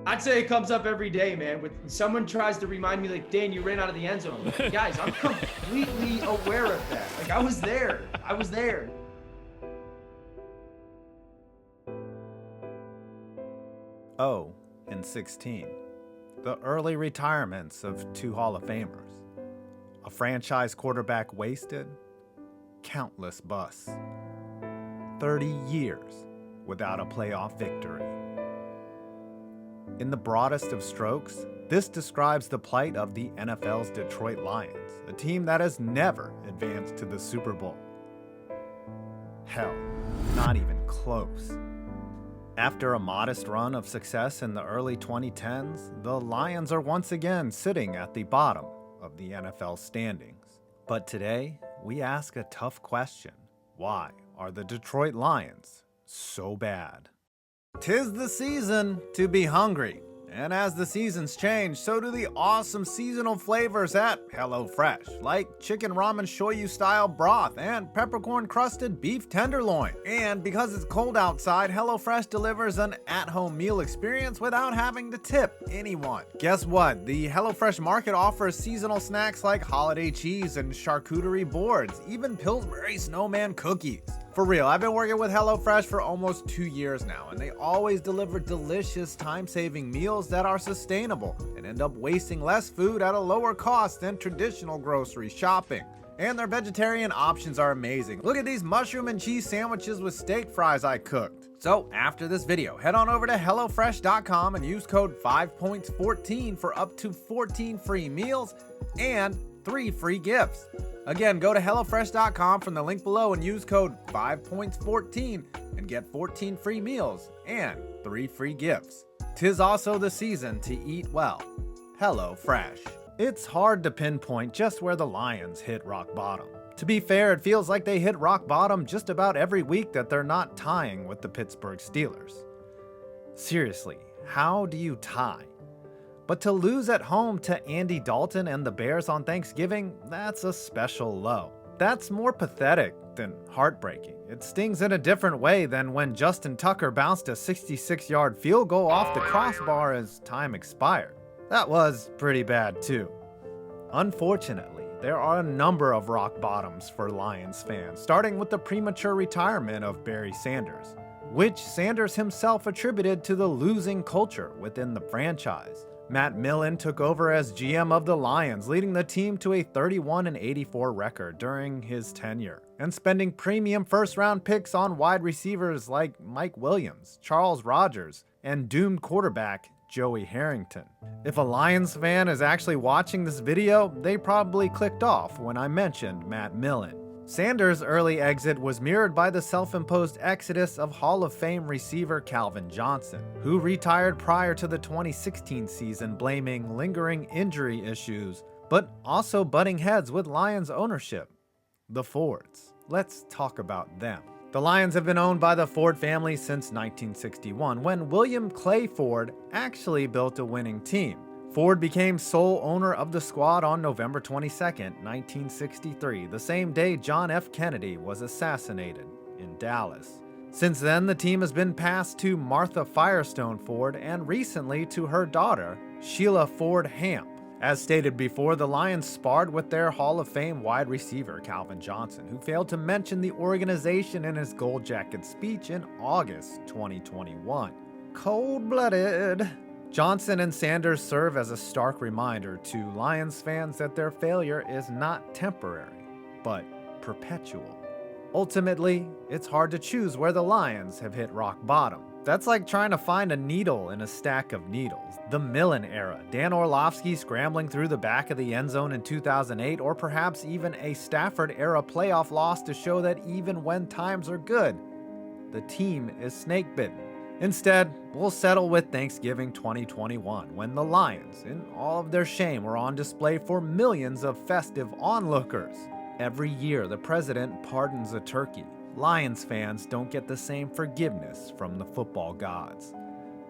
I'd say it comes up every day, man. When someone tries to remind me, like, Dan, you ran out of the end zone. Like, guys, I'm completely aware of that. Like, I was there. I was there. Oh, and 16. The early retirements of two Hall of Famers. A franchise quarterback wasted. Countless busts. 30 years without a playoff victory. In the broadest of strokes, this describes the plight of the NFL's Detroit Lions, a team that has never advanced to the Super Bowl. Hell, not even close. After a modest run of success in the early 2010s, the Lions are once again sitting at the bottom of the NFL standings. But today, we ask a tough question. Why are the Detroit Lions so bad? 'Tis the season to be hungry. And as the seasons change, so do the awesome seasonal flavors at HelloFresh, like chicken ramen shoyu style broth and peppercorn crusted beef tenderloin. And because it's cold outside, HelloFresh delivers an at-home meal experience without having to tip anyone. Guess what? The HelloFresh Market offers seasonal snacks like holiday cheese and charcuterie boards, even Pillsbury snowman cookies. For real, I've been working with HelloFresh for almost 2 years now, and they always deliver delicious, time-saving meals that are sustainable and end up wasting less food at a lower cost than traditional grocery shopping. And their vegetarian options are amazing. Look at these mushroom and cheese sandwiches with steak fries I cooked. So after this video, head on over to HelloFresh.com and use code Fivepoints14 for up to 14 free meals and 3 free gifts. Again, go to HelloFresh.com from the link below and use code Fivepoints14 and get 14 free meals and 3 free gifts. 'Tis also the season to eat well. HelloFresh. It's hard to pinpoint just where the Lions hit rock bottom. To be fair, it feels like they hit rock bottom just about every week that they're not tying with the Pittsburgh Steelers. Seriously, how do you tie? But to lose at home to Andy Dalton and the Bears on Thanksgiving, that's a special low. That's more pathetic than heartbreaking. It stings in a different way than when Justin Tucker bounced a 66-yard field goal off the crossbar as time expired. That was pretty bad too. Unfortunately, there are a number of rock bottoms for Lions fans, starting with the premature retirement of Barry Sanders, which Sanders himself attributed to the losing culture within the franchise. Matt Millen took over as GM of the Lions, leading the team to a 31-84 record during his tenure, and spending premium first-round picks on wide receivers like Mike Williams, Charles Rogers, and doomed quarterback Joey Harrington. If a Lions fan is actually watching this video, they probably clicked off when I mentioned Matt Millen. Sanders' early exit was mirrored by the self-imposed exodus of Hall of Fame receiver Calvin Johnson, who retired prior to the 2016 season, blaming lingering injury issues, but also butting heads with Lions ownership. The Fords. Let's talk about them. The Lions have been owned by the Ford family since 1961, when William Clay Ford actually built a winning team. Ford became sole owner of the squad on November 22, 1963, the same day John F. Kennedy was assassinated in Dallas. Since then, the team has been passed to Martha Firestone Ford and recently to her daughter, Sheila Ford Hamp. As stated before, the Lions sparred with their Hall of Fame wide receiver Calvin Johnson, who failed to mention the organization in his Gold Jacket speech in August 2021. Cold-blooded. Johnson and Sanders serve as a stark reminder to Lions fans that their failure is not temporary, but perpetual. Ultimately, it's hard to choose where the Lions have hit rock bottom. That's like trying to find a needle in a stack of needles. The Millen era, Dan Orlovsky scrambling through the back of the end zone in 2008, or perhaps even a Stafford era playoff loss to show that even when times are good, the team is snake-bitten. Instead, we'll settle with Thanksgiving 2021, when the Lions, in all of their shame, were on display for millions of festive onlookers. Every year, the president pardons a turkey. Lions fans don't get the same forgiveness from the football gods.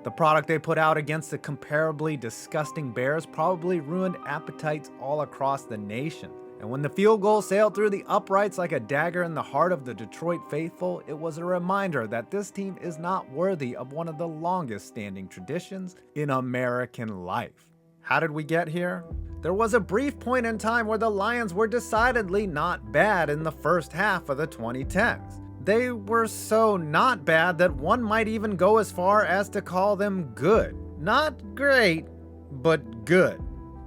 The product they put out against the comparably disgusting Bears probably ruined appetites all across the nation. And when the field goal sailed through the uprights like a dagger in the heart of the Detroit faithful, it was a reminder that this team is not worthy of one of the longest standing traditions in American life. How did we get here? There was a brief point in time where the Lions were decidedly not bad in the first half of the 2010s. They were so not bad that one might even go as far as to call them good. Not great, but good.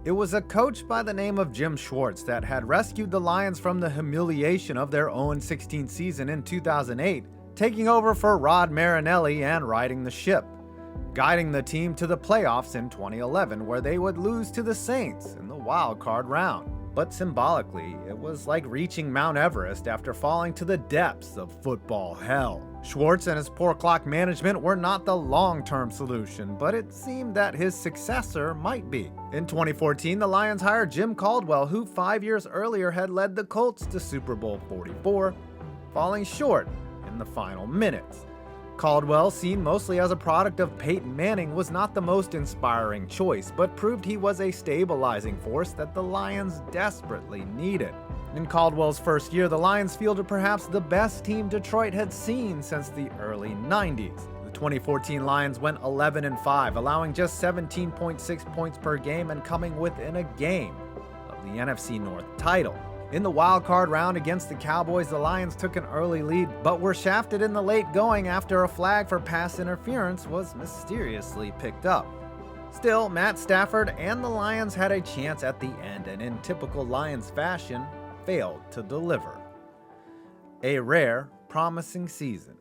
It was a coach by the name of Jim Schwartz that had rescued the Lions from the humiliation of their 0-16 season in 2008, taking over for Rod Marinelli and riding the ship, guiding the team to the playoffs in 2011, where they would lose to the Saints in the wild card round. But symbolically, it was like reaching Mount Everest after falling to the depths of football hell. Schwartz and his poor clock management were not the long-term solution, but it seemed that his successor might be. In 2014, the Lions hired Jim Caldwell, who 5 years earlier had led the Colts to Super Bowl 44, falling short in the final minutes. Caldwell, seen mostly as a product of Peyton Manning, was not the most inspiring choice, but proved he was a stabilizing force that the Lions desperately needed. In Caldwell's first year, the Lions fielded perhaps the best team Detroit had seen since the early 90s. The 2014 Lions went 11-5, allowing just 17.6 points per game and coming within a game of the NFC North title. In the wild card round against the Cowboys, the Lions took an early lead, but were shafted in the late going after a flag for pass interference was mysteriously picked up. Still, Matt Stafford and the Lions had a chance at the end, and in typical Lions fashion, failed to deliver. A rare, promising season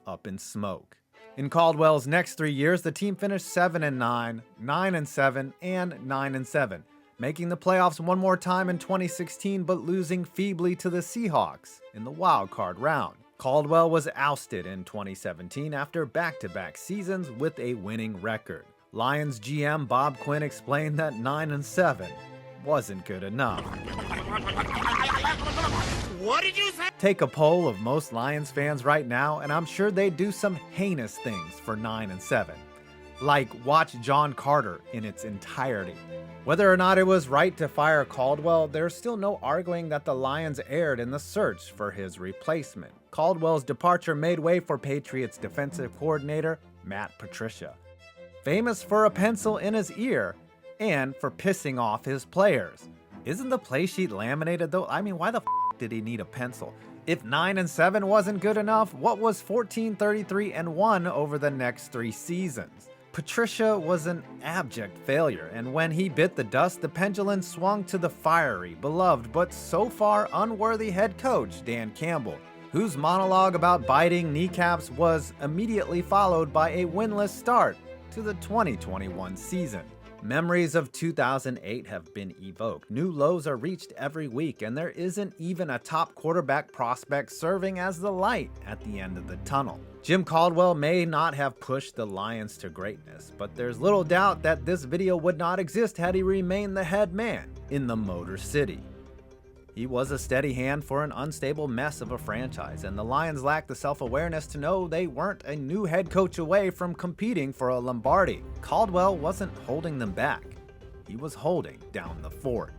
up in smoke. In Caldwell's next 3 years, the team finished 7-9, 9-7, and 9-7. Making the playoffs one more time in 2016, but losing feebly to the Seahawks in the wild card round. Caldwell was ousted in 2017 after back-to-back seasons with a winning record. Lions GM Bob Quinn explained that 9-7 wasn't good enough. What did you say? Take a poll of most Lions fans right now, and I'm sure they'd do some heinous things for 9-7. Like watch John Carter in its entirety. Whether or not it was right to fire Caldwell, there's still no arguing that the Lions erred in the search for his replacement. Caldwell's departure made way for Patriots defensive coordinator Matt Patricia, famous for a pencil in his ear and for pissing off his players. Isn't the play sheet laminated though? I mean, why the did he need a pencil? If 9-7 wasn't good enough, what was 14-33-1 over the next 3 seasons? Patricia was an abject failure, and when he bit the dust, the pendulum swung to the fiery, beloved, but so far unworthy head coach Dan Campbell, whose monologue about biting kneecaps was immediately followed by a winless start to the 2021 season. Memories of 2008 have been evoked. New lows are reached every week, and there isn't even a top quarterback prospect serving as the light at the end of the tunnel. Jim Caldwell may not have pushed the Lions to greatness, but there's little doubt that this video would not exist had he remained the head man in the Motor City. He was a steady hand for an unstable mess of a franchise, and the Lions lacked the self-awareness to know they weren't a new head coach away from competing for a Lombardi. Caldwell wasn't holding them back. He was holding down the fort.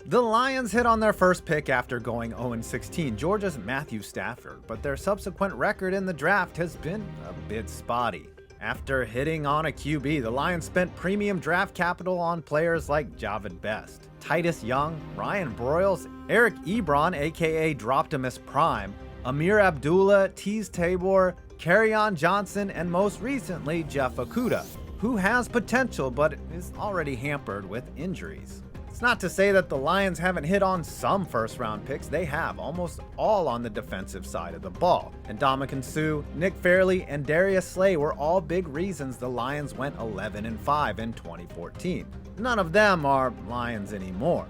The Lions hit on their first pick after going 0-16, Georgia's Matthew Stafford, but their subsequent record in the draft has been a bit spotty. After hitting on a QB, the Lions spent premium draft capital on players like Javid Best, Titus Young, Ryan Broyles, Eric Ebron aka Droptimus Prime, Amir Abdullah, Teez Tabor, Kerryon Johnson, and most recently Jeff Okudah, who has potential but is already hampered with injuries. It's not to say that the Lions haven't hit on some first-round picks. They have, almost all on the defensive side of the ball. And Ndamukong Suh, Nick Fairley, and Darius Slay were all big reasons the Lions went 11-5 in 2014. None of them are Lions anymore.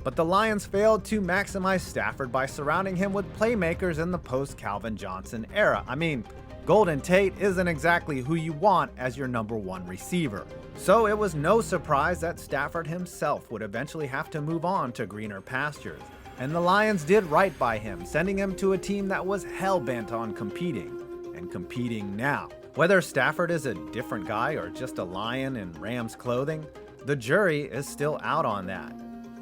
But the Lions failed to maximize Stafford by surrounding him with playmakers in the post-Calvin Johnson era. I mean, Golden Tate isn't exactly who you want as your number one receiver. So it was no surprise that Stafford himself would eventually have to move on to greener pastures. And the Lions did right by him, sending him to a team that was hell-bent on competing, and competing now. Whether Stafford is a different guy or just a lion in Rams clothing, the jury is still out on that.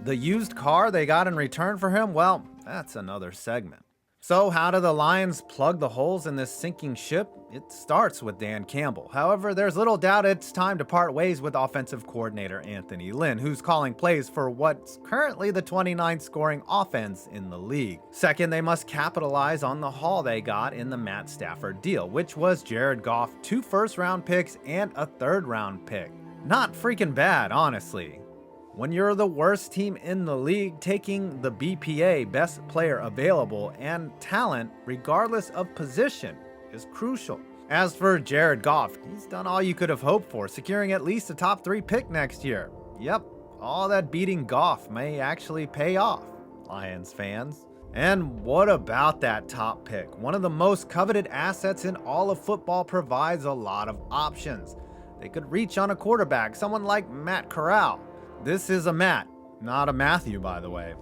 The used car they got in return for him, well, that's another segment. So how do the Lions plug the holes in this sinking ship? It starts with Dan Campbell. However, there's little doubt it's time to part ways with offensive coordinator Anthony Lynn, who's calling plays for what's currently the 29th scoring offense in the league. Second, they must capitalize on the haul they got in the Matt Stafford deal, which was Jared Goff, 2 first-round picks and a 3rd-round pick. Not freaking bad, honestly. When you're the worst team in the league, taking the BPA, best player available, and talent, regardless of position, is crucial. As for Jared Goff, he's done all you could have hoped for, securing at least a top 3 pick next year. Yep, all that beating Goff may actually pay off, Lions fans. And what about that top pick? One of the most coveted assets in all of football provides a lot of options. They could reach on a quarterback, someone like Matt Corral. This is a Matt, not a Matthew, by the way.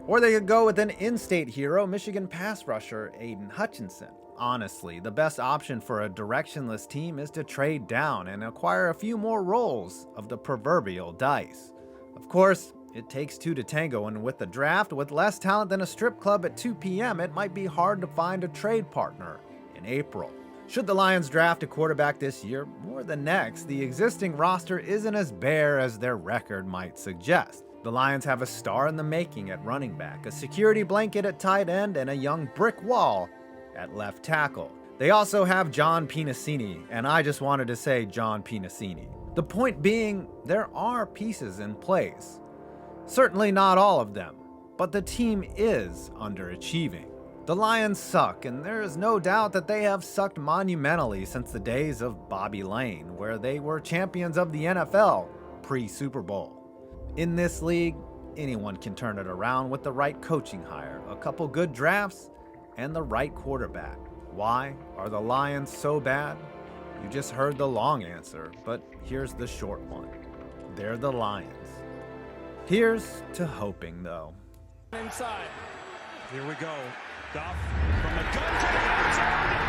Or they could go with an in-state hero, Michigan pass rusher Aiden Hutchinson. Honestly, the best option for a directionless team is to trade down and acquire a few more rolls of the proverbial dice. Of course, it takes 2 to tango, and with the draft with less talent than a strip club at 2 p.m., it might be hard to find a trade partner in April. Should the Lions draft a quarterback this year or the next, the existing roster isn't as bare as their record might suggest. The Lions have a star in the making at running back, a security blanket at tight end, and a young brick wall at left tackle. They also have John Pinacini, and I just wanted to say John Pinacini. The point being, there are pieces in place. Certainly not all of them, but the team is underachieving. The Lions suck, and there is no doubt that they have sucked monumentally since the days of Bobby Lane, where they were champions of the NFL pre-Super Bowl. In this league, anyone can turn it around with the right coaching hire, a couple good drafts, and the right quarterback. Why are the Lions so bad? You just heard the long answer, but here's the short one. They're the Lions. Here's to hoping, though. Inside. Here we go. Goff from the gun to the end zone.